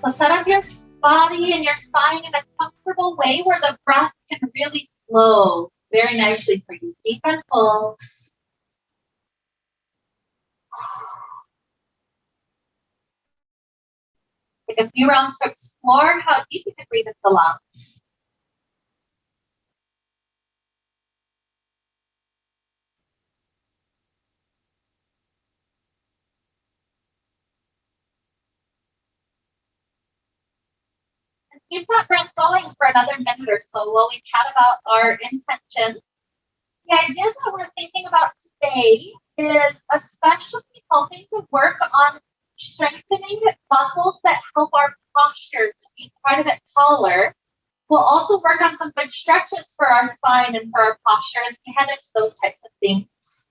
So set up your body and your spine in a comfortable way where the breath can really flow very nicely for you. Deep and full. Take a few rounds to explore how deep you can breathe into the lungs. Keep that breath going for another minute or so while we chat about our intention. The idea that we're thinking about today is especially helping to work on strengthening muscles that help our posture to be quite a bit taller. We'll also work on some good stretches for our spine and for our posture as we head into those types of things.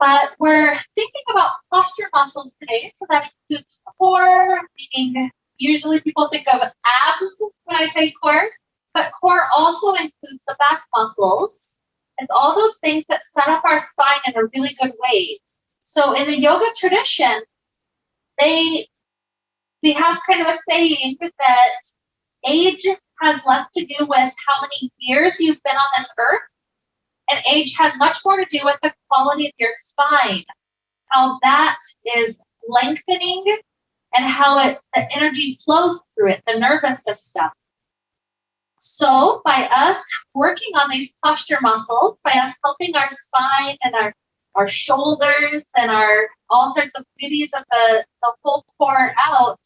But we're thinking about posture muscles today, so that includes core, meaning usually people think of abs when I say core, but core also includes the back muscles and all those things that set up our spine in a really good way. So in the yoga tradition, we have kind of a saying that age has less to do with how many years you've been on this earth, and age has much more to do with the quality of your spine, how that is lengthening and how the energy flows through it, the nervous system. So by us working on these posture muscles, by us helping our spine and our shoulders and our all sorts of goodies of the whole core out,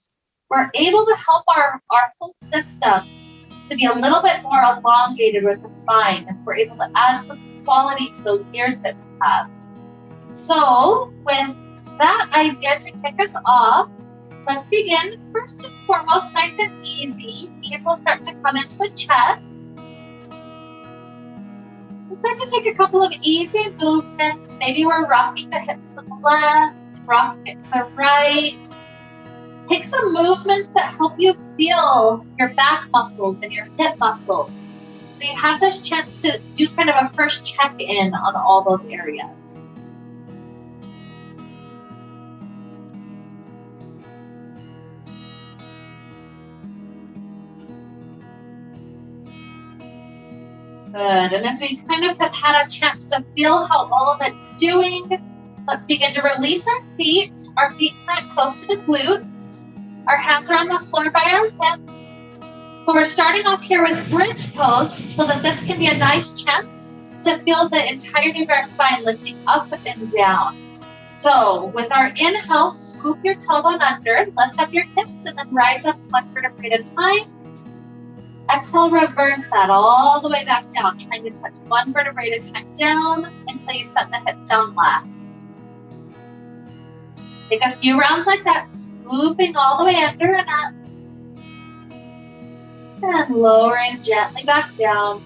we're able to help our whole system to be a little bit more elongated with the spine, and we're able to add some quality to those ears that we have. So with that idea to kick us off, let's begin first and foremost nice and easy. Knees will start to come into the chest. We'll start to take a couple of easy movements. Maybe we're rocking the hips to the left, rocking it to the right. Take some movements that help you feel your back muscles and your hip muscles. So you have this chance to do kind of a first check-in on all those areas. Good, and as we kind of have had a chance to feel how all of it's doing, let's begin to release our feet. Our feet plant close to the glutes. Our hands are on the floor by our hips. So we're starting off here with bridge pose so that this can be a nice chance to feel the entirety of our spine lifting up and down. So with our inhale, scoop your tailbone under, lift up your hips, and then rise up one vertebrae at a time. Exhale, reverse that all the way back down, trying to touch one vertebrae at a time down until you set the hips down flat. Take a few rounds like that, scooping all the way under and up. And lowering gently back down.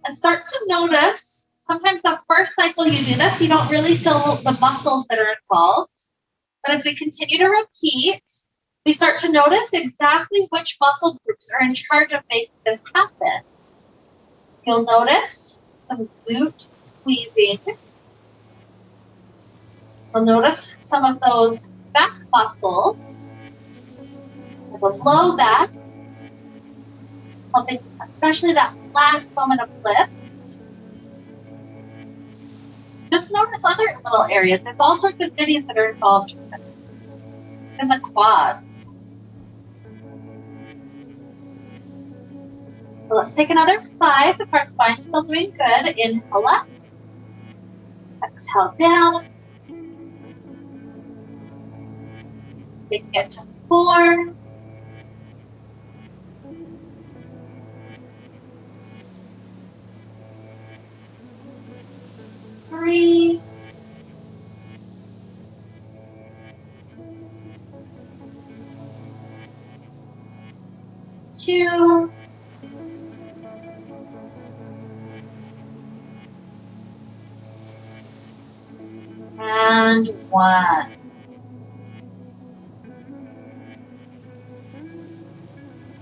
And start to notice, sometimes the first cycle you do this, you don't really feel the muscles that are involved. But as we continue to repeat, we start to notice exactly which muscle groups are in charge of making this happen. So you'll notice some glute squeezing. You'll notice some of those back muscles, the low back, helping especially that last moment of lift. Just notice other little areas. There's all sorts of goodies that are involved with this. And the quads. So let's take another 5 if our spine's still doing good. Inhale up. Exhale down. Take it to 4. 3. 2. And 1.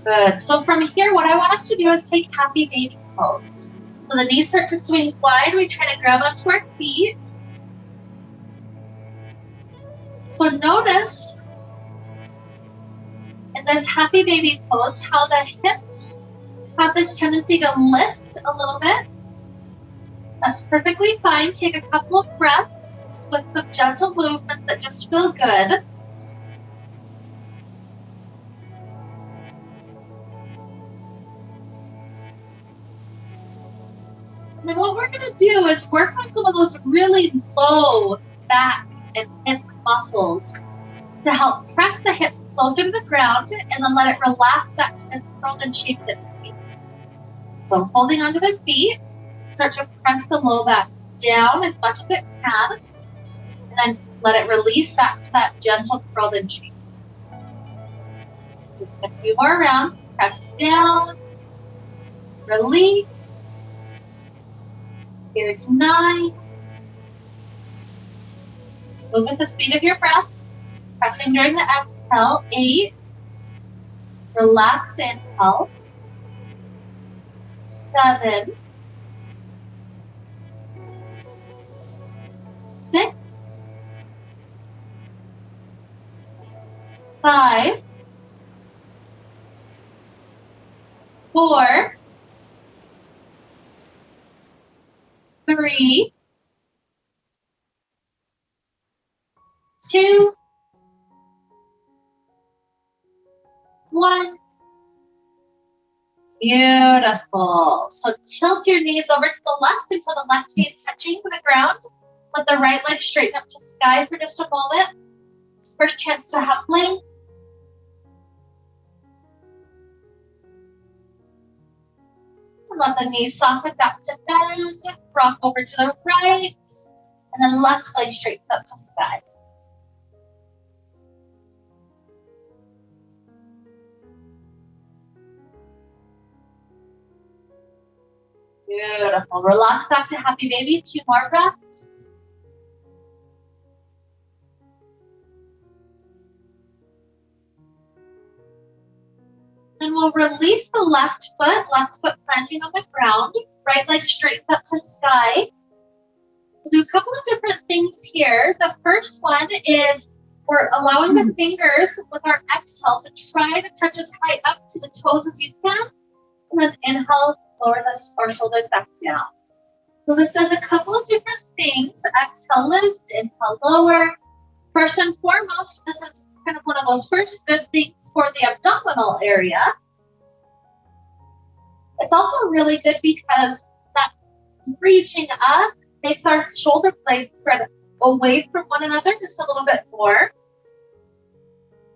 Good. So from here, what I want us to do is take happy baby pose. So the knees start to swing wide. We try to grab onto our feet. So notice in this happy baby pose, how the hips have this tendency to lift a little bit. That's perfectly fine. Take a couple of breaths with some gentle movements that just feel good. And then what we're going to do is work on some of those really low back and hip muscles to help press the hips closer to the ground and then let it relax back to this curled and shaped feet. So holding onto the feet, start to press the low back down as much as it can, and then let it release back to that gentle curled and shape. So a few more rounds, press down, release. Here's 9. Move at the speed of your breath. Pressing during the exhale, 8. Relax, inhale. 7. 6. 5. 4. 3. 2. 1. Beautiful. So tilt your knees over to the left until the left knee is touching the ground. Let the right leg straighten up to sky for just a moment. It's first chance to have length. And let the knees soften back to bend. Rock over to the right. And then left leg straightens up to sky. Beautiful. Relax back to happy baby. 2 more breaths. Then we'll release the left foot planting on the ground, right leg straightens up to sky. We'll do a couple of different things here. The first one is we're allowing the fingers with our exhale to try to touch as high up to the toes as you can. And then inhale, lowers us our shoulders back down. So this does a couple of different things. Exhale, lift, inhale, lower. First and foremost, this is kind of one of those first good things for the abdominal area. It's also really good because that reaching up makes our shoulder blades spread away from one another just a little bit more.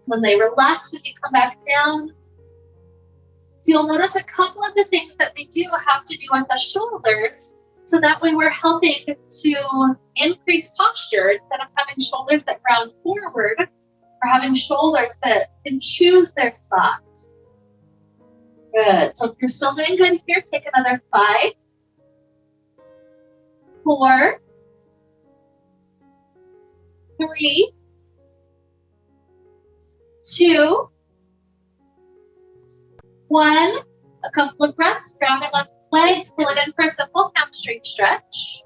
When they relax as you come back down. So you'll notice a couple of the things that we do have to do on the shoulders, so that way we're helping to increase posture instead of having shoulders that round forward, or having shoulders that can choose their spot. Good. So if you're still doing good here, take another 5, 4, 3, 2, 1. A couple of breaths, grounding on the legs, pull it in for a simple hamstring stretch.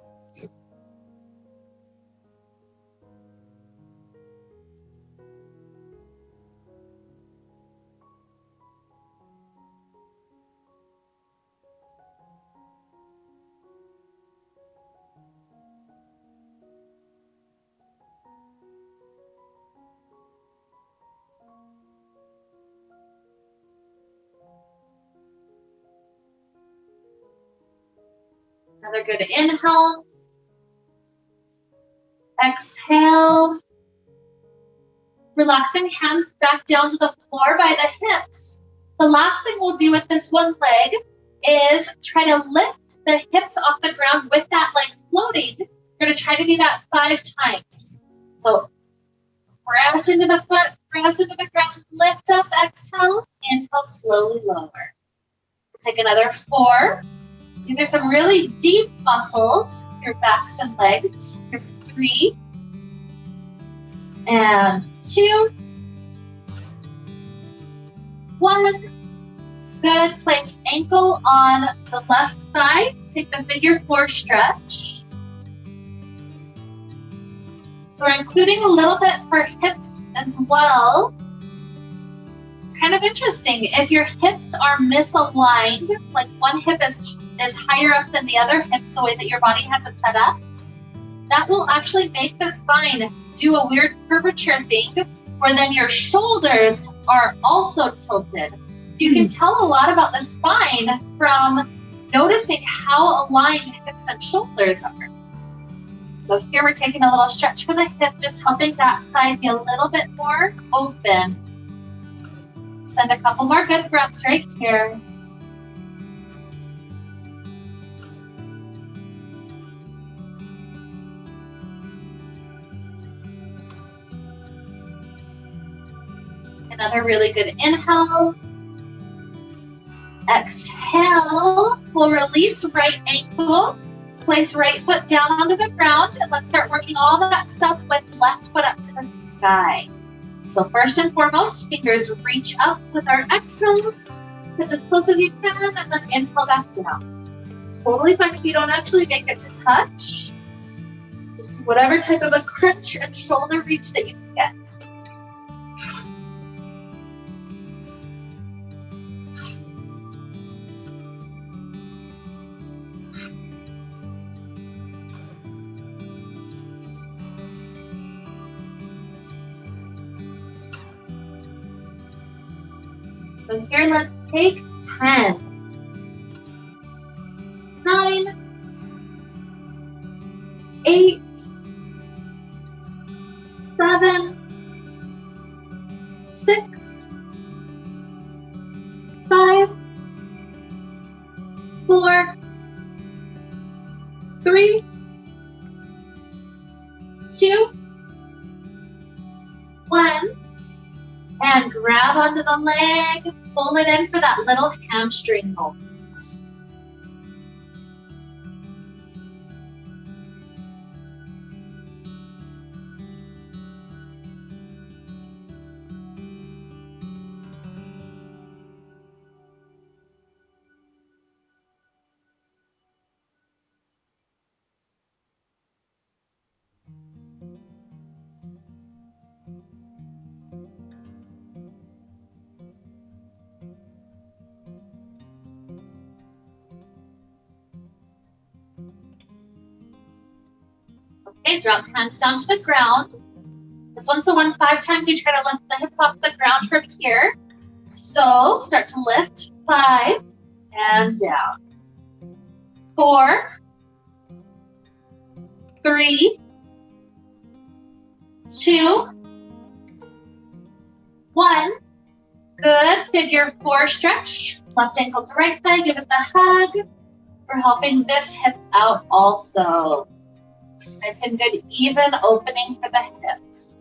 Another good inhale. Exhale. Relaxing hands back down to the floor by the hips. The last thing we'll do with this one leg is try to lift the hips off the ground with that leg floating. We're going to try to do that 5 times. So press into the foot, press into the ground, lift up, exhale, inhale, slowly lower. Take another 4. These are some really deep muscles, your backs and legs. Here's 3 and 2, 1. Good. Place ankle on the left side. Take the figure 4 stretch. So we're including a little bit for hips as well. kind of interesting. If your hips are misaligned, like one hip is higher up than the other hip, the way that your body has it set up, that will actually make the spine do a weird curvature thing where then your shoulders are also tilted. So you can tell a lot about the spine from noticing how aligned hips and shoulders are. So here we're taking a little stretch for the hip, just helping that side be a little bit more open. Send a couple more good breaths right here. Another really good inhale. Exhale. We'll release right ankle. Place right foot down onto the ground, and let's start working all that stuff with left foot up to the sky. So first and foremost, fingers reach up with our exhale, put as close as you can, and then inhale back down. Totally fine if you don't actually make it to touch. Just whatever type of a crunch and shoulder reach that you can get. So here, let's take 10, 9, 8, 7, 6, 5, 4, 3, 2, 1. And grab onto the leg, pull it in for that little hamstring movement. Okay, drop hands down to the ground. This one's the one 5 times you try to lift the hips off the ground from here. So start to lift, 5, and down. 4, 3, 2, 1. Good, figure 4 stretch. Left ankle to right thigh, give it the hug. We're helping this hip out also. Nice and good, even opening for the hips.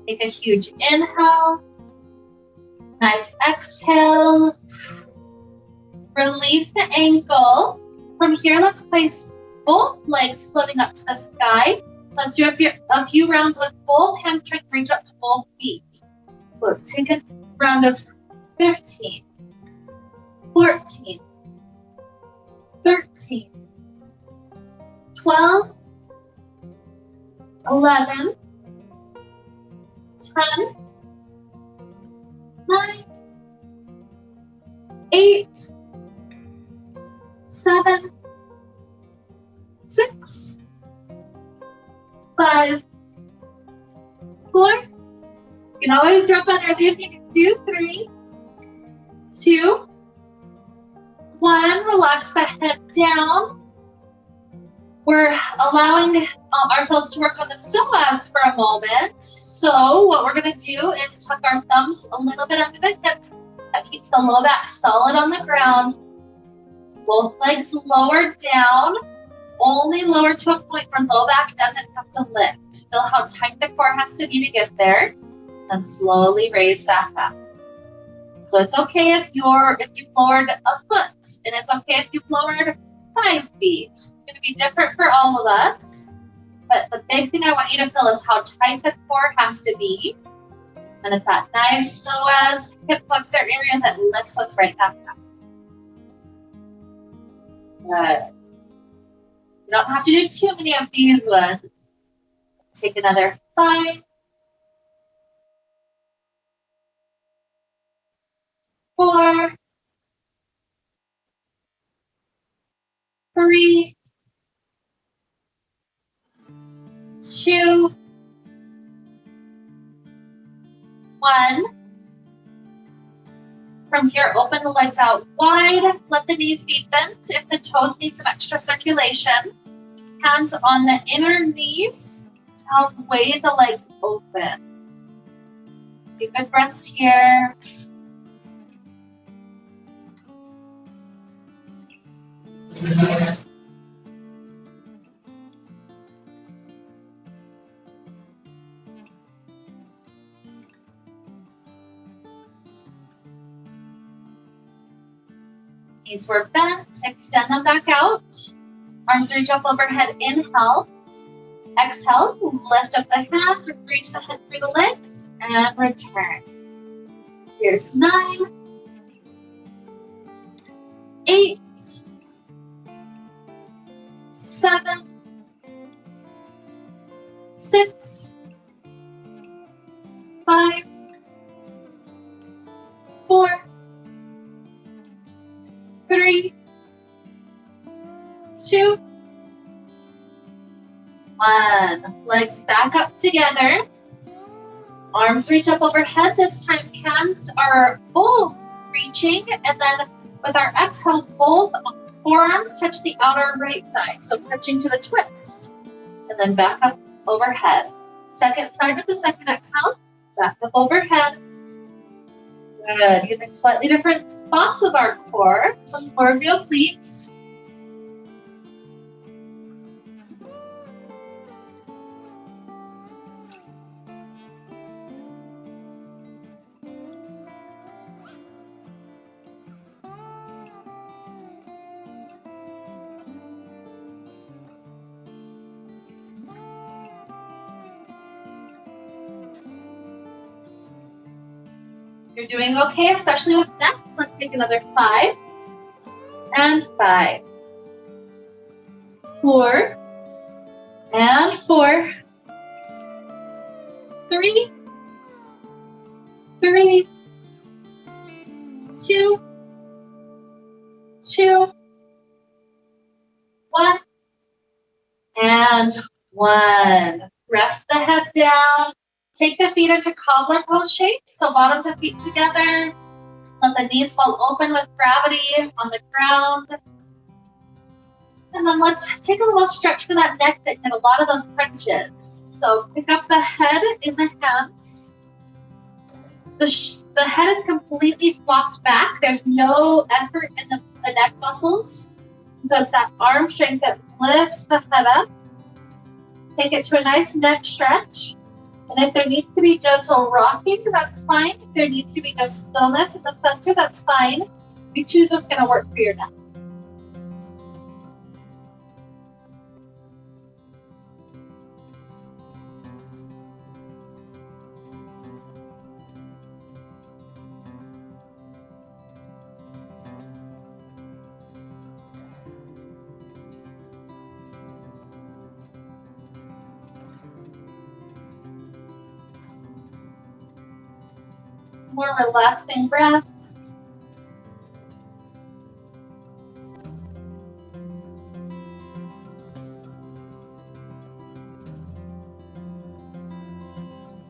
Take a huge inhale. Nice exhale. Release the ankle. From here, let's place both legs floating up to the sky. Let's do a few rounds with both hamstrings reach up to both feet. So let's take a round of 15, 14, 13, 12, 11, 10, 9, 8, 7, 6, 5, 4. You can always drop underneath if you can do 3, 2, 1. Relax the head down. We're allowing ourselves to work on the psoas for a moment. So what we're going to do is tuck our thumbs a little bit under the hips. That keeps the low back solid on the ground. Both legs lower down, only lower to a point where low back doesn't have to lift. Feel how tight the core has to be to get there, and slowly raise back up. So it's okay if you've lowered a foot, and it's okay if you've lowered 5 feet. It's going to be different for all of us, but the big thing I want you to feel is how tight the core has to be, and it's that nice psoas hip flexor area that lifts us right back up. Good. You don't have to do too many of these ones. Take another 5, 4, 3, 2, 1. From here, open the legs out wide. Let the knees be bent if the toes need some extra circulation. Hands on the inner knees to help weigh the legs open. Be good breaths here. Knees were bent, extend them back out. Arms reach up overhead, inhale. Exhale, lift up the hands, reach the head through the legs, and return. Here's 9, 8, 7, 6, 5, 4, 3, 2, 1. Legs back up together. Arms reach up overhead. This time hands are both reaching, and then with our exhale, both forearms touch the outer right thigh. So touching to the twist, and then back up overhead. Second side with the second exhale, back up overhead. Good. Using slightly different spots of our core. So more of your obliques. You're doing okay, especially with neck. Let's take another 5, and 5, 4, and 4, 3, 3, 2, 2, 1, and 1. Rest the head down. Take the feet into cobbler pose shape, so bottoms and feet together. Let the knees fall open with gravity on the ground. And then let's take a little stretch for that neck that did a lot of those crunches. So pick up the head in the hands. The head is completely flopped back. There's no effort in the neck muscles. So it's that arm strength that lifts the head up. Take it to a nice neck stretch. And if there needs to be gentle rocking, that's fine. If there needs to be just stillness in the center, that's fine. You choose what's going to work for your neck. More relaxing breaths.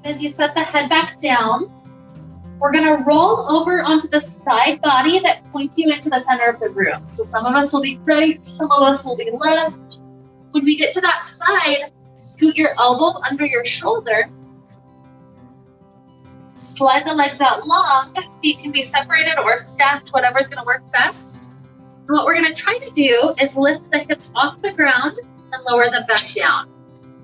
As you set the head back down, we're going to roll over onto the side body that points you into the center of the room. So some of us will be right, some of us will be left. When we get to that side, scoot your elbow under your shoulder. Slide the legs out long. Feet can be separated or stacked, whatever's going to work best. And what we're going to try to do is lift the hips off the ground and lower them back down.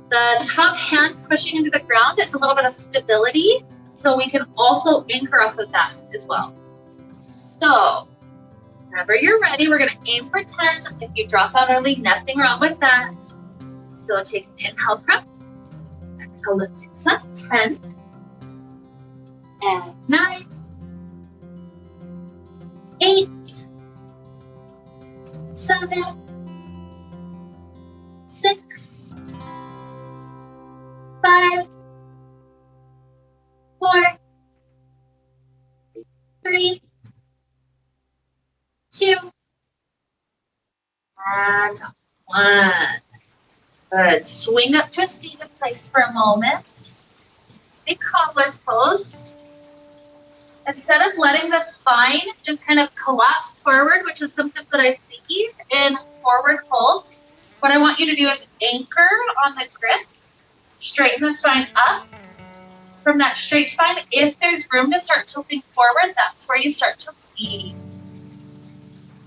The top hand pushing into the ground is a little bit of stability, so we can also anchor off of that as well. So, whenever you're ready, we're going to aim for 10. If you drop out early, nothing wrong with that. So take an inhale, prep. Exhale, lift hips up. 10. And 9. 8. 7. 6. 5. 4. 3. 2. And 1. Good. Swing up to a seated place for a moment. Big cobbler's pose. Instead of letting the spine just kind of collapse forward, which is sometimes that I see in forward folds, what I want you to do is anchor on the grip, straighten the spine up. From that straight spine, if there's room to start tilting forward, that's where you start to lean.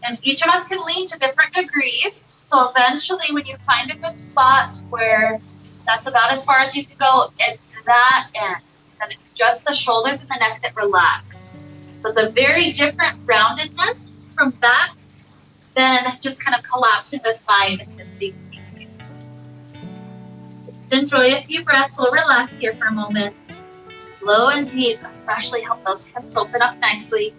And each of us can lean to different degrees. So eventually when you find a good spot where that's about as far as you can go at that end, then it's just the shoulders and the neck that relax. So it's a very different roundedness from that than just kind of collapsing the spine and being weak. Just enjoy a few breaths. We'll relax here for a moment. Slow and deep, especially help those hips open up nicely.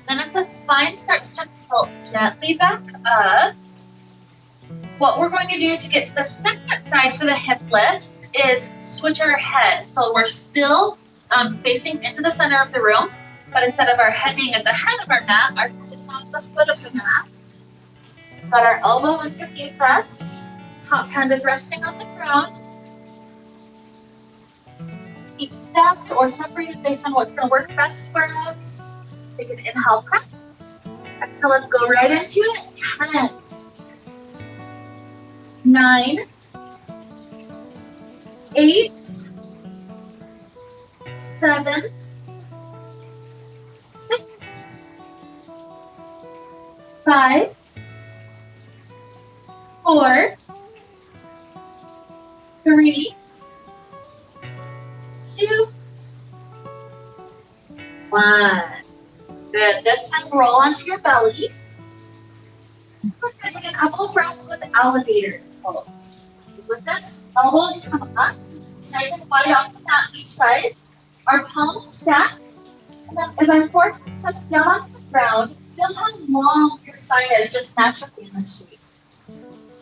Then as the spine starts to tilt gently back up, what we're going to do to get to the second side for the hip lifts is switch our head. So we're still facing into the center of the room, but instead of our head being at the head of our mat, our head is off the foot of the mat. We've got our elbow underneath us. Top hand is resting on the ground. Feet stacked or separated based on what's going to work best for us. Take an inhale, prep. Exhale, let's go right into it. 10, 9, 8, 7, 6, 5, 4, 3, 2, 1. Good. This time, roll onto your belly. We're going to take a couple of breaths with alligator's pose. With this, elbows come up. It's nice and wide off the mat each side. Our palms stack. And then as our forehead touches down onto the ground, feel how long your spine is just naturally in this shape.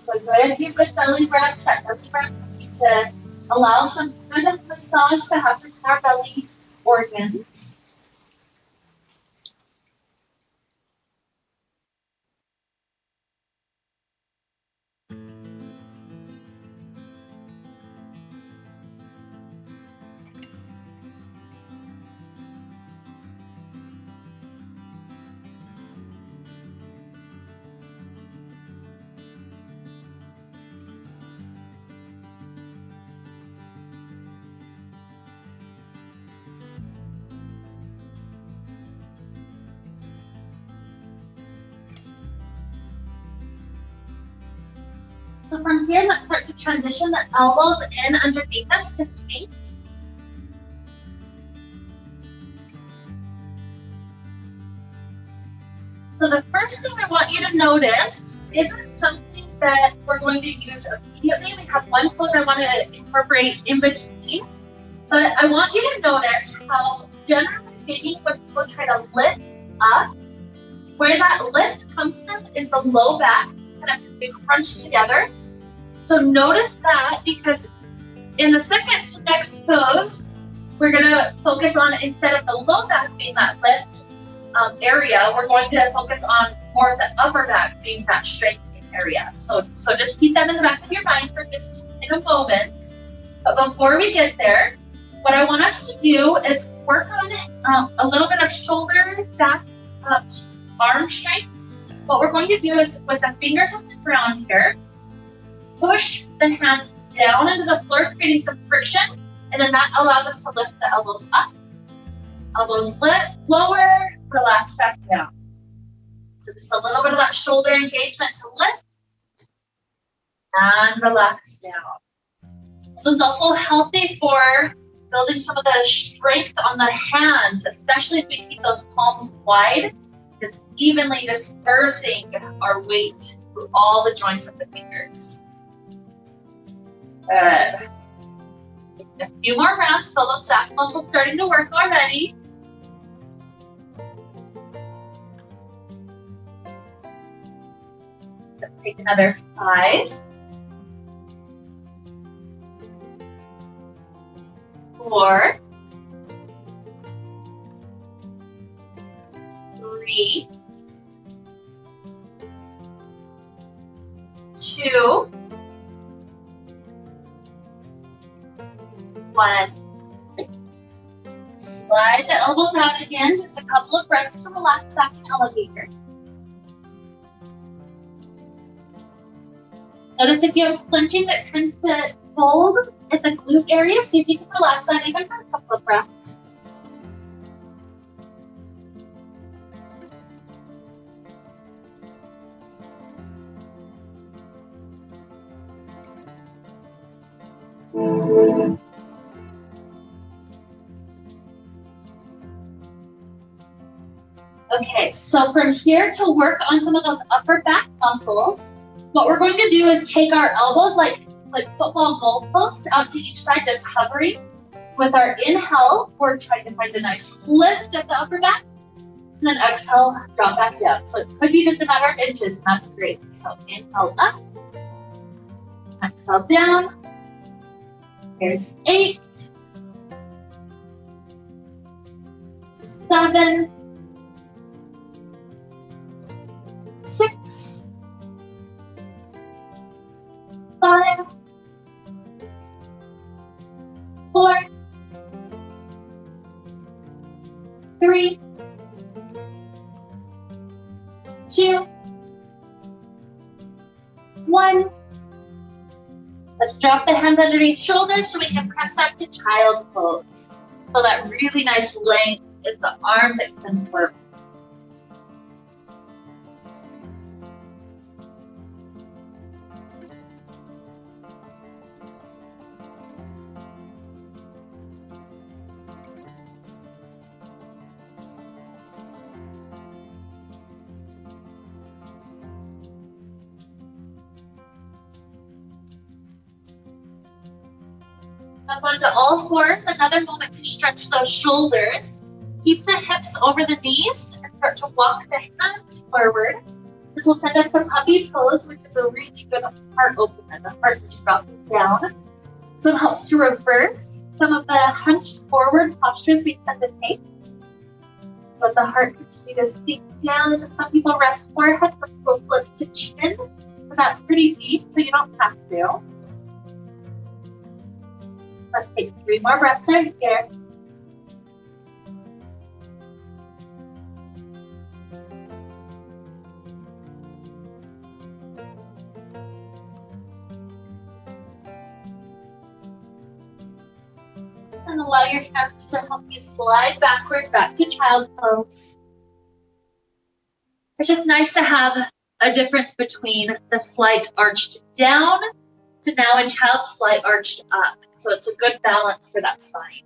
So enjoy a few good belly breaths. That belly breath needs to allow some good massage to happen in our belly organs. So from here, let's start to transition the elbows in underneath us to Sphinx. So the first thing I want you to notice isn't something that we're going to use immediately. We have one pose I want to incorporate in between, but I want you to notice how, generally speaking, when people try to lift up, where that lift comes from is the low back, kind of big crunch together. So notice that, because in the second next pose, we're going to focus on, instead of the low back being that lift area, we're going to focus on more of the upper back being that strength area. area. So just keep that in the back of your mind for just in a moment. But before we get there, what I want us to do is work on a little bit of shoulder, back, arm strength. What we're going to do is with the fingers on the ground here, push the hands down into the floor, creating some friction, and then that allows us to lift the elbows up. Elbows lift, lower, relax back down. So just a little bit of that shoulder engagement to lift and relax down. So it's also healthy for building some of the strength on the hands, especially if we keep those palms wide, just evenly dispersing our weight through all the joints of the fingers. Good. A few more rounds, feel those back muscles starting to work already. Let's take another 5, 4, 3, 2, 1. Slide the elbows out again, just a couple of breaths to relax back in elevator. Notice if you have clenching that tends to hold at the glute area, see if you can relax that even for a couple of breaths. Okay, so from here to work on some of those upper back muscles, what we're going to do is take our elbows like football goalposts out to each side, just hovering. With our inhale, we're trying to find a nice lift at the upper back, and then exhale, drop back down. So it could be just a matter of inches, and that's great. So inhale up, exhale down. Here's 8, 7, 6, 5, 4, 3, 2, 1. Let's drop the hands underneath shoulders so we can press up to child pose. So that really nice length as the arms extend forward. Up onto all fours, another moment to stretch those shoulders. Keep the hips over the knees and start to walk the hands forward. This will send us to puppy pose, which is a really good heart opener, the heart is dropping down. So it helps to reverse some of the hunched forward postures we tend to take. Let the heart continue to sink down. Some people rest forehead, some people flip to chin. So that's pretty deep, so you don't have to. Let's take 3 more breaths right here. And allow your hands to help you slide backward back to child pose. It's just nice to have a difference between the slight arched down to now in child slight arched up. So it's a good balance for that spine.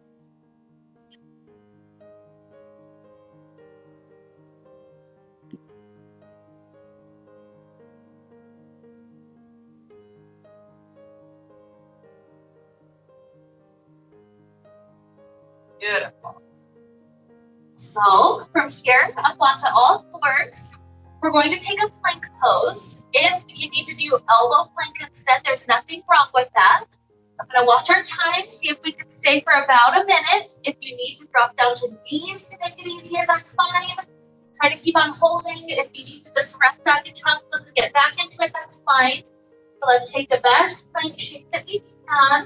Beautiful. So from here up onto all fours, we're going to take a plank pose. If you need to do elbow plank instead, there's nothing wrong with that. I'm going to watch our time, see if we can stay for about a minute. If you need to drop down to knees to make it easier, that's fine. Try to keep on holding. If you need to just rest back in chunk pose and get back into it, that's fine. But let's take the best plank shape that we can.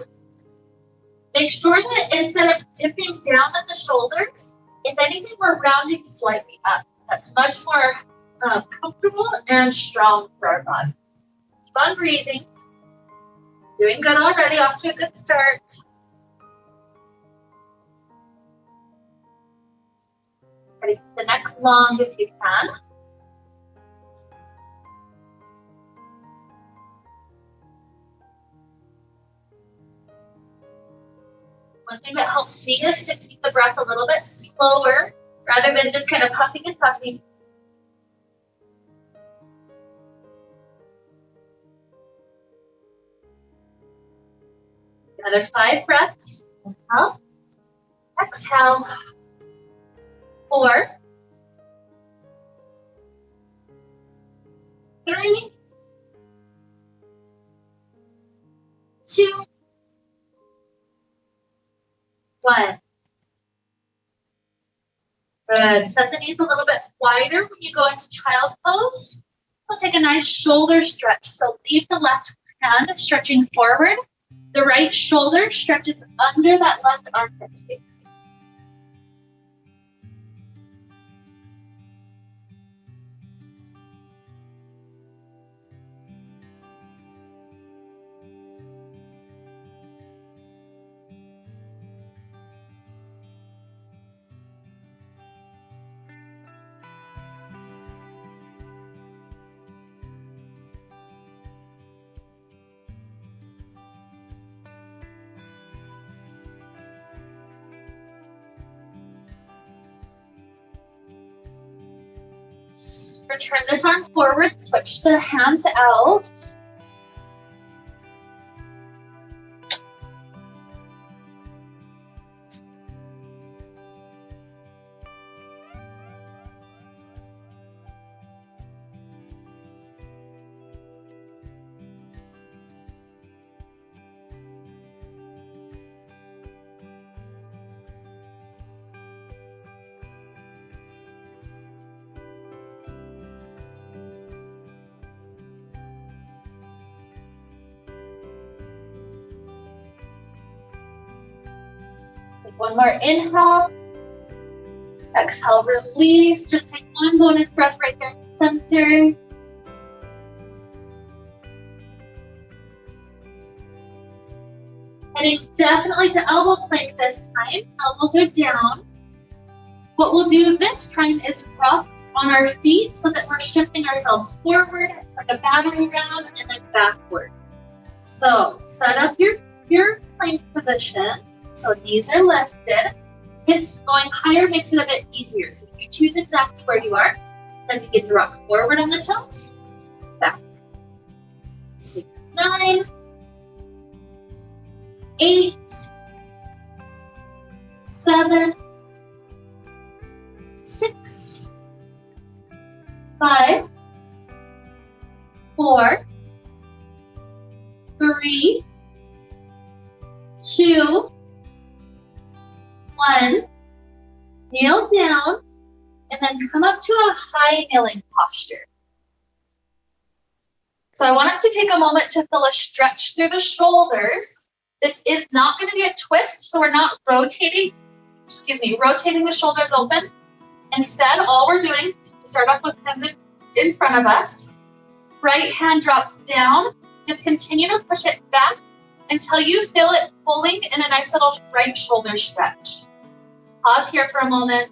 Make sure that instead of dipping down at the shoulders, if anything, we're rounding slightly up. That's much more comfortable and strong for our body. Keep on breathing. Doing good already, off to a good start. Try to keep the neck long if you can. One thing that helps me is to keep the breath a little bit slower rather than just kind of puffing and puffing. Another 5 breaths. Inhale. Exhale. 4. 3. 2. 1. Good. Set the knees a little bit wider when you go into child's pose. We'll take a nice shoulder stretch. So leave the left hand stretching forward. The right shoulder stretches under that left armpit space. Return this arm forward, switch the hands out. One more inhale. Exhale, release. Just take one bonus breath right there in the center. Heading definitely to elbow plank this time. Elbows are down. What we'll do this time is drop on our feet so that we're shifting ourselves forward like a battering ram and then backward. So set up your plank position. So knees are lifted, hips going higher makes it a bit easier. So if you choose exactly where you are, then you get to rock forward on the toes, back. 9, 8, 7, 6, 5, 4, 3, 2, 1, kneel down, and then come up to a high kneeling posture. So I want us to take a moment to feel a stretch through the shoulders. This is not going to be a twist, so we're not rotating the shoulders open. Instead, all we're doing, start off with hands in front of us. Right hand drops down. Just continue to push it back until you feel it pulling in a nice little right shoulder stretch. Pause here for a moment.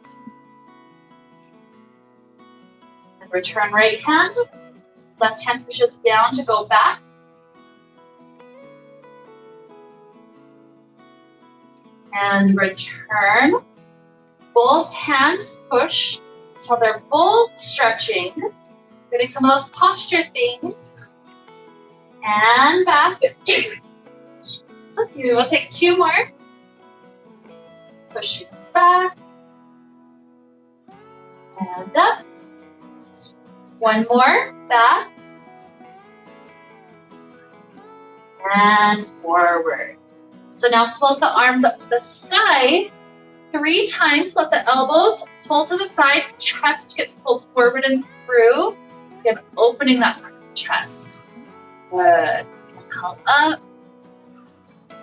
And return right hand. Left hand pushes down to go back. And return. Both hands push until they're both stretching. Getting some of those posture things. And back. We'll take 2 more. Push it back. And up. 1 more. Back. And forward. So now float the arms up to the sky 3 times, let the elbows pull to the side, chest gets pulled forward and through. Again, opening that chest. Good. Inhale up.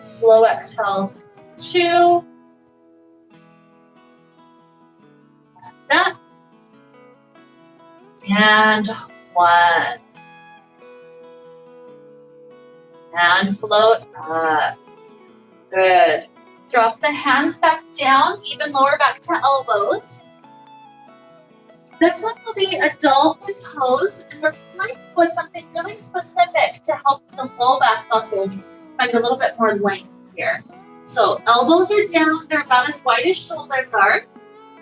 Slow exhale. 2. Up. And 1. And float up. Good. Drop the hands back down, even lower back to elbows. This one will be a dolphin pose, and we're playing with something really specific to help the low back muscles find a little bit more length here. So elbows are down, they're about as wide as shoulders are.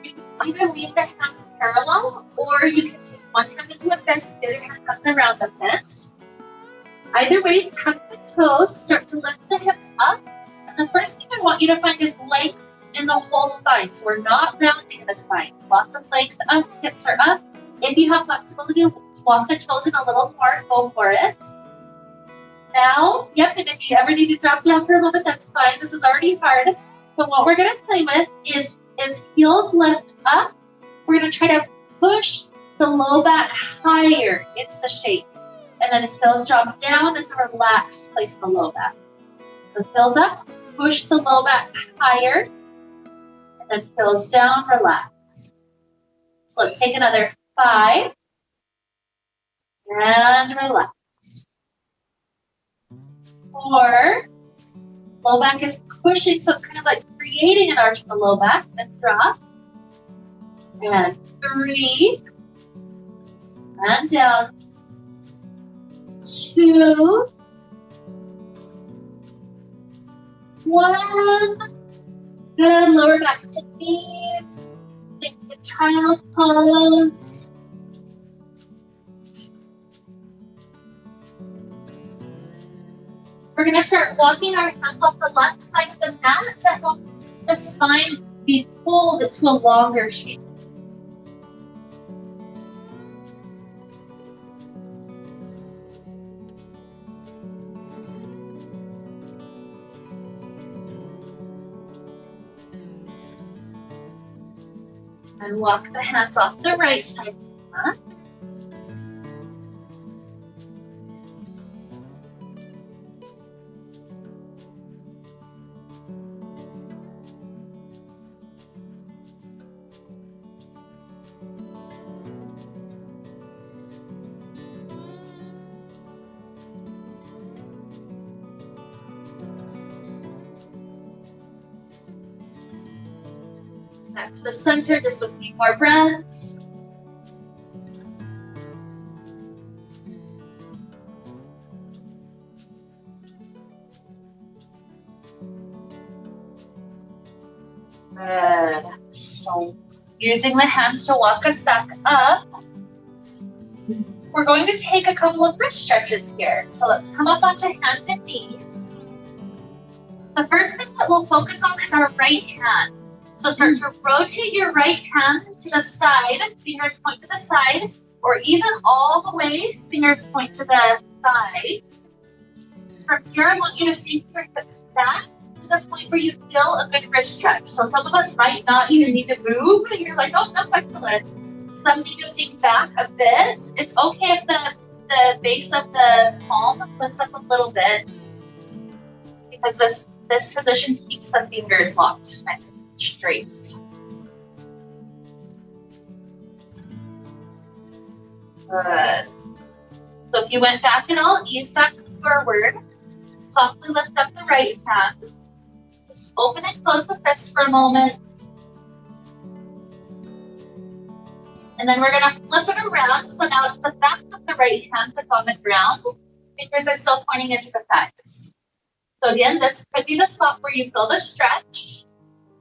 You can either leave the hands parallel, or you can take one hand into a fist, the other hand comes around the fist. Either way, tuck the toes, start to lift the hips up. And the first thing I want you to find is length in the whole spine. So we're not rounding the spine. Lots of length up, hips are up. If you have flexibility to walk the toes in a little more, go for it. Now, yep, and if you ever need to drop down for a moment, that's fine. This is already hard. But what we're going to play with is heels lift up. We're going to try to push the low back higher into the shape. And then heels drop down. It's a relaxed place in the low back. So heels up, push the low back higher. And then heels down, relax. So let's take another 5. And relax. 4. Low back is pushing, so it's kind of like creating an arch in the low back. And drop. And 3. And down. 2. 1. Good. Lower back to knees. Think the child pose. We're going to start walking our hands off the left side of the mat to help the spine be pulled to a longer shape. And walk the hands off the right side of the mat. Back to the center, just a few more breaths. Good. So, using the hands to walk us back up, we're going to take a couple of wrist stretches here. So let's come up onto hands and knees. The first thing that we'll focus on is our right hand. So start to rotate your right hand to the side, fingers point to the side, or even all the way, fingers point to the thigh. From here, I want you to sink your hips back to the point where you feel a good wrist stretch. So some of us might not even need to move, and you're like, oh, no, excellent. Some need to sink back a bit. It's okay if the base of the palm lifts up a little bit, because this position keeps the fingers locked nice and straight. Good. So if you went back and all, ease back forward. Softly lift up the right hand. Just open and close the fist for a moment. And then we're going to flip it around. So now it's the back of the right hand that's on the ground. Fingers are still pointing into the thighs. So again, this could be the spot where you feel the stretch.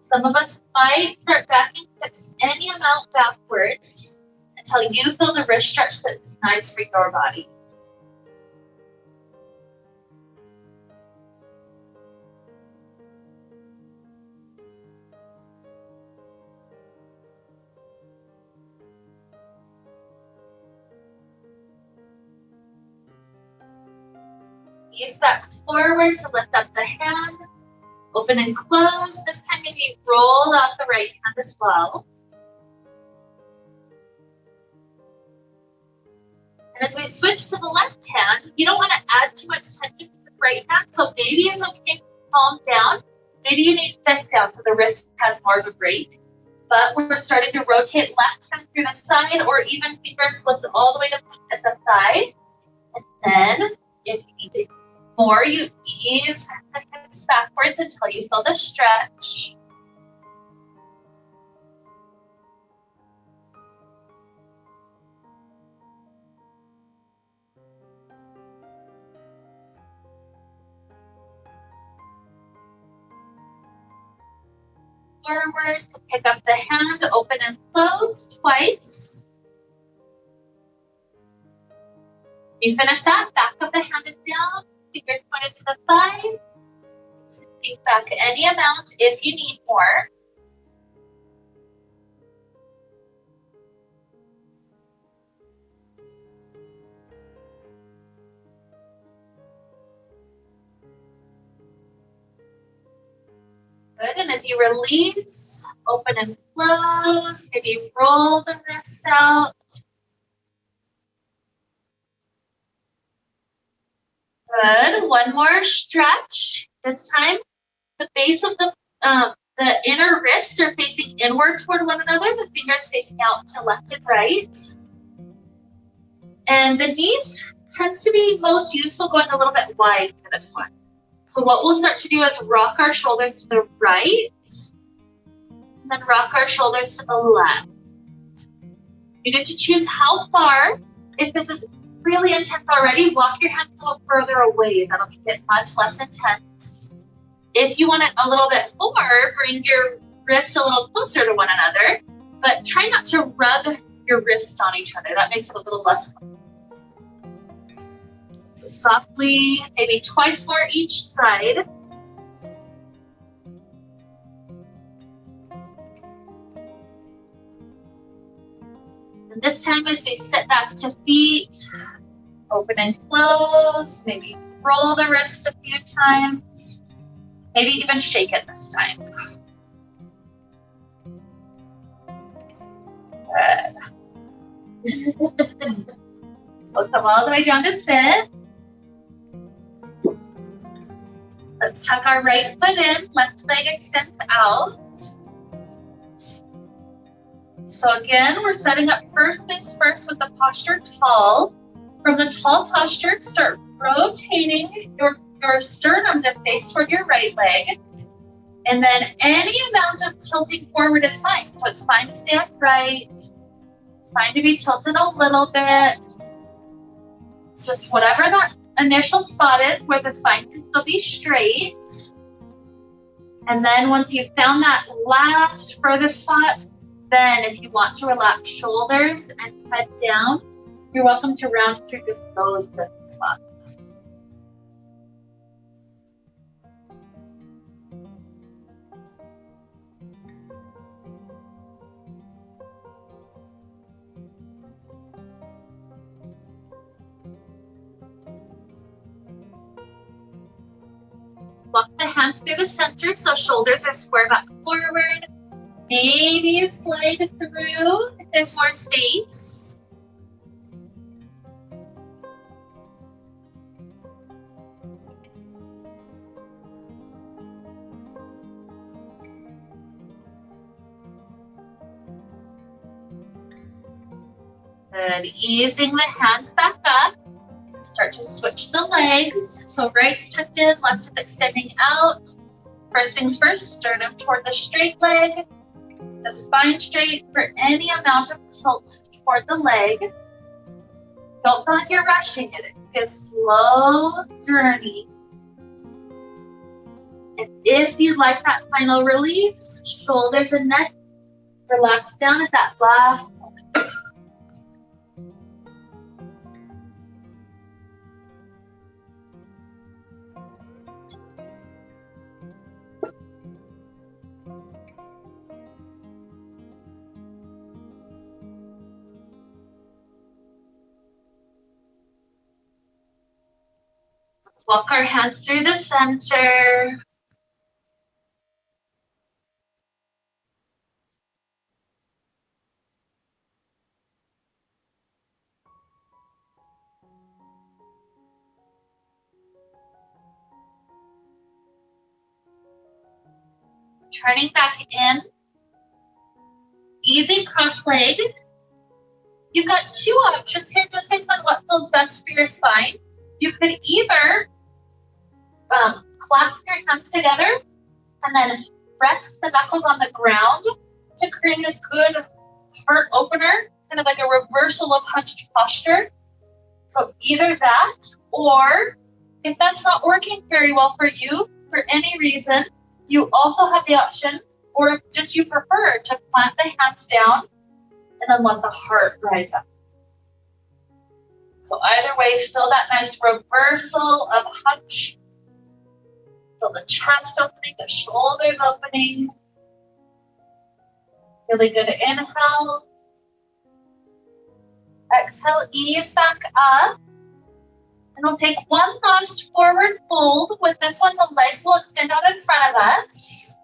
Some of us might start backing hips any amount backwards until you feel the wrist stretch that's nice for your body. Ease back forward to lift up the hand. Open and close. This time maybe roll out the right hand as well. And as we switch to the left hand, you don't want to add too much tension to the right hand, so maybe it's okay to calm down. Maybe you need fist down so the wrist has more of a break. But we're starting to rotate left hand through the side, or even fingers flipped all the way to the thigh. And then, if you need it more, you ease the hips backwards until you feel the stretch. Forward to pick up the hand, open and close twice. You finish that, back of the hand is down, fingers pointed to the thigh. Sink back any amount if you need more. Good, and as you release, open and close, maybe roll the wrists out. Good, one more stretch. This time, the base of the inner wrists are facing inward toward one another, the fingers facing out to left and right. And the knees tends to be most useful going a little bit wide for this one. So what we'll start to do is rock our shoulders to the right, and then rock our shoulders to the left. You get to choose how far. If this is really intense already, walk your hands a little further away. That'll make it much less intense. If you want it a little bit more, bring your wrists a little closer to one another, but try not to rub your wrists on each other. That makes it a little less comfortable. So softly, maybe twice more each side. And this time as we sit back to feet, open and close, maybe roll the wrists a few times, maybe even shake it this time. Good. We'll come all the way down to sit. Let's tuck our right foot in, left leg extends out. So again, we're setting up first things first with the posture tall. From the tall posture, start rotating your sternum to face toward your right leg. And then any amount of tilting forward is fine. So it's fine to stay upright. It's fine to be tilted a little bit. It's just whatever that initial spot is where the spine can still be straight. And then once you've found that last furthest spot, then if you want to relax shoulders and head down, you're welcome to round through just those different spots. Walk the hands through the center so shoulders are square back forward. Maybe you slide through if there's more space. Good. Easing the hands back up. Start to switch the legs. So right's tucked in, left is extending out. First things first, sternum toward the straight leg. The spine straight for any amount of tilt toward the leg. Don't feel like you're rushing it. It can be a slow journey. And if you like that final release, shoulders and neck, relax down at that last moment. Let's walk our hands through the center. Turning back in. Easy cross leg. You've got two options here, just based on what feels best for your spine. You could either clasp your hands together and then rest the knuckles on the ground to create a good heart opener, kind of like a reversal of hunched posture. So either that, or if that's not working very well for you, for any reason, you also have the option, or if just you prefer, to plant the hands down and then let the heart rise up. So either way, feel that nice reversal of hunch. Feel the chest opening, the shoulders opening. Really good inhale. Exhale, ease back up. And we'll take one last forward fold. With this one, the legs will extend out in front of us.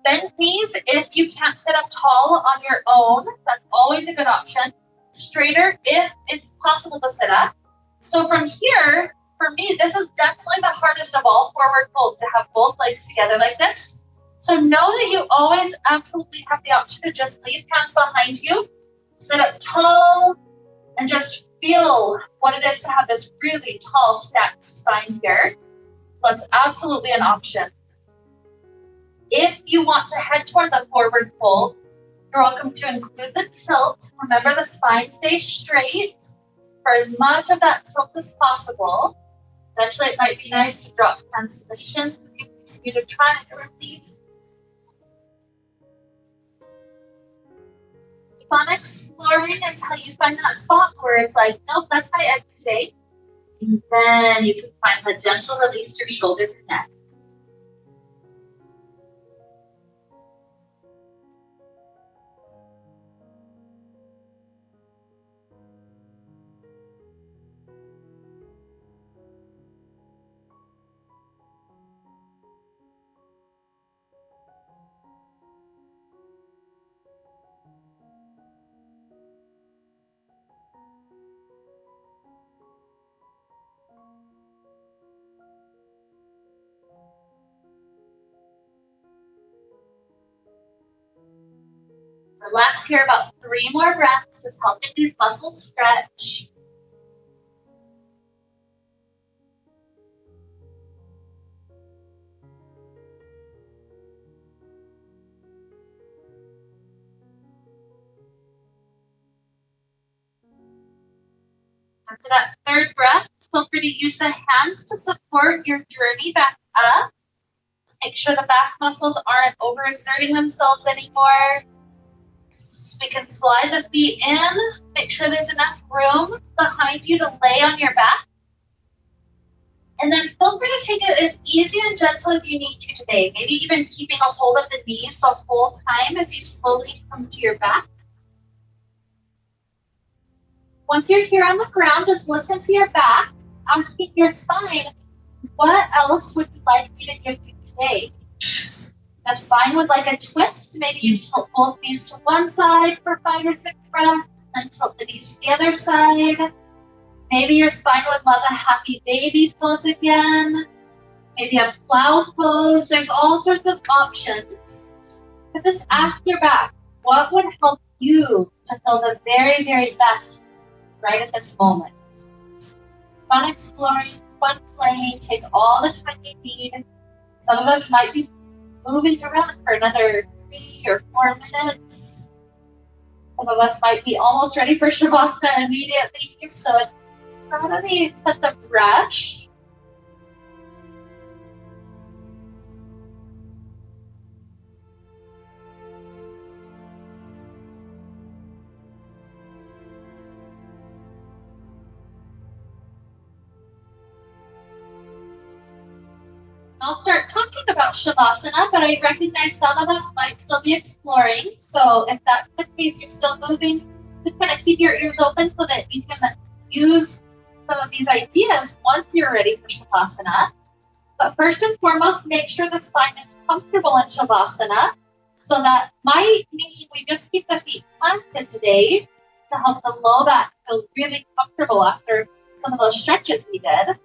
Bend knees if you can't sit up tall on your own. That's always a good option. Straighter if it's possible to sit up. So from here, for me, this is definitely the hardest of all forward folds, to have both legs together like this. So know that you always absolutely have the option to just leave hands behind you, sit up tall, and just feel what it is to have this really tall stacked spine here. That's absolutely an option. If you want to head toward the forward fold, you're welcome to include the tilt. Remember, the spine stays straight for as much of that tilt as possible. Eventually, it might be nice to drop hands to the shins if you continue to try and release. Keep on exploring until you find that spot where it's like, nope, that's my end today. And then you can find the gentle release to your shoulders and neck. Relax here, about 3 more breaths, just helping these muscles stretch. After that 3rd breath, feel free to use the hands to support your journey back up. Just make sure the back muscles aren't overexerting themselves anymore. We can slide the feet in, make sure there's enough room behind you to lay on your back. And then feel free to take it as easy and gentle as you need to today. Maybe even keeping a hold of the knees the whole time as you slowly come to your back. Once you're here on the ground, just listen to your back, asking your spine, what else would you like me to give you today? The spine would like a twist. Maybe you tilt both knees to one side for 5 or 6 breaths, then tilt the knees to the other side. Maybe your spine would love a happy baby pose again. Maybe a plow pose. There's all sorts of options. But just ask your back, what would help you to feel the very, very best right at this moment? Fun exploring, fun playing, take all the time you need. Some of us might be moving around for another 3 or 4 minutes. Some of us might be almost ready for Shavasana immediately, so it's not any sense of rush. I'll start talking about Shavasana, but I recognize some of us might still be exploring. So if that's the case, you're still moving, just kind of keep your ears open so that you can use some of these ideas once you're ready for Shavasana. But first and foremost, make sure the spine is comfortable in Shavasana. So that might mean we just keep the feet planted today to help the low back feel really comfortable after some of those stretches we did.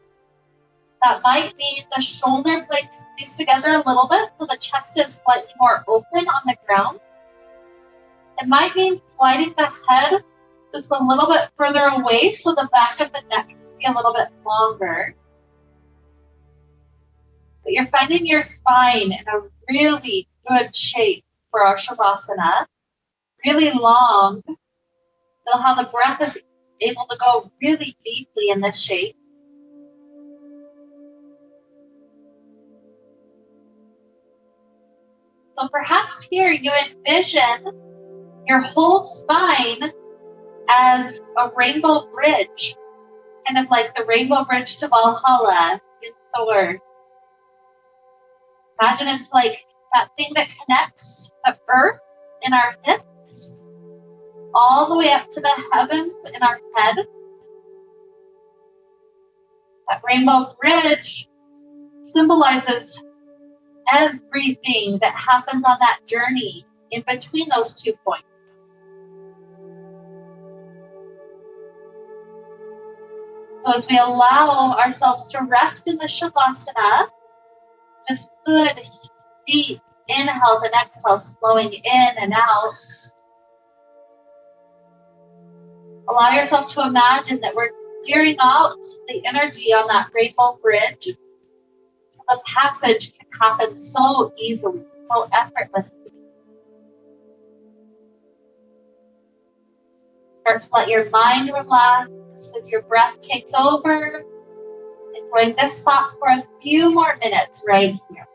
That might mean the shoulder blades squeeze together a little bit so the chest is slightly more open on the ground. It might mean sliding the head just a little bit further away so the back of the neck can be a little bit longer. But you're finding your spine in a really good shape for our Shavasana. Really long. Feel how the breath is able to go really deeply in this shape. So perhaps here you envision your whole spine as a rainbow bridge, kind of like the rainbow bridge to Valhalla in Thor. Imagine it's like that thing that connects the earth in our hips all the way up to the heavens in our head. That rainbow bridge symbolizes everything that happens on that journey in between those 2 points. So as we allow ourselves to rest in the Shavasana, just good, deep inhales and exhales flowing in and out. Allow yourself to imagine that we're clearing out the energy on that rainbow bridge so the passage can happen so easily, so effortlessly. Start to let your mind relax as your breath takes over. Enjoying this spot for a few more minutes right here.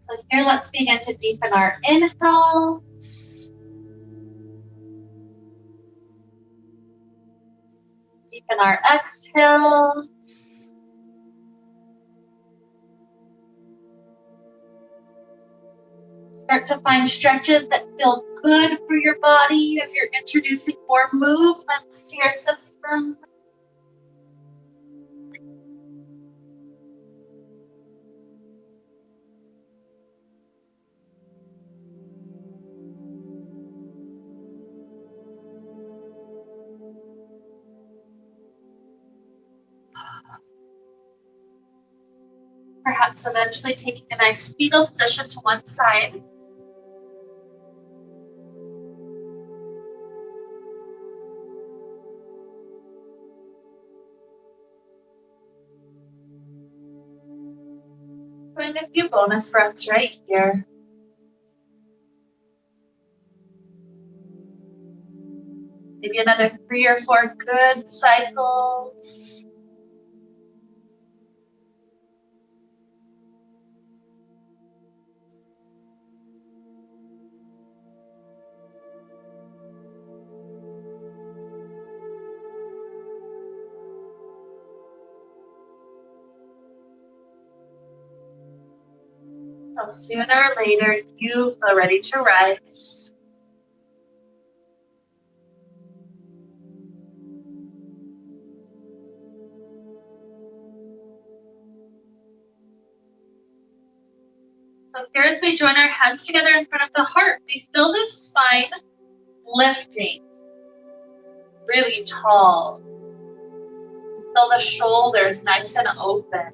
So here, let's begin to deepen our inhales. Deepen our exhales. Start to find stretches that feel good for your body as you're introducing more movements to your system. Perhaps eventually taking a nice fetal position to one side. Doing a few bonus breaths right here. Maybe another 3 or 4 good cycles. So sooner or later, you feel ready to rise. So here as we join our hands together in front of the heart, we feel the spine lifting really tall. Feel the shoulders nice and open.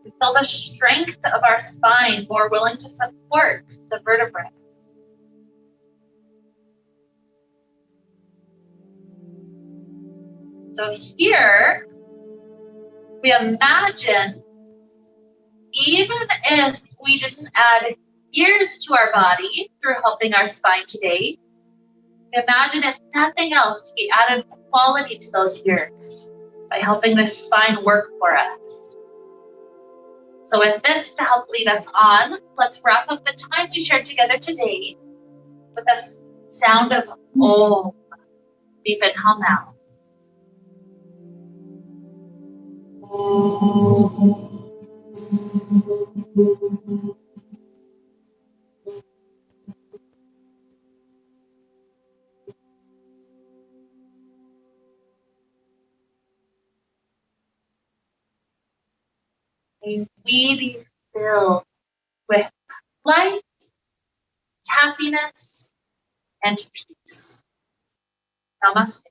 We feel the strength of our spine more willing to support the vertebrae. So here, we imagine, even if we didn't add years to our body through helping our spine today, imagine if nothing else, we added quality to those years by helping this spine work for us. So with this to help lead us on, let's wrap up the time we shared together today with a sound of Om. Deep inhale now. May we be filled with light, happiness, and peace. Namaste.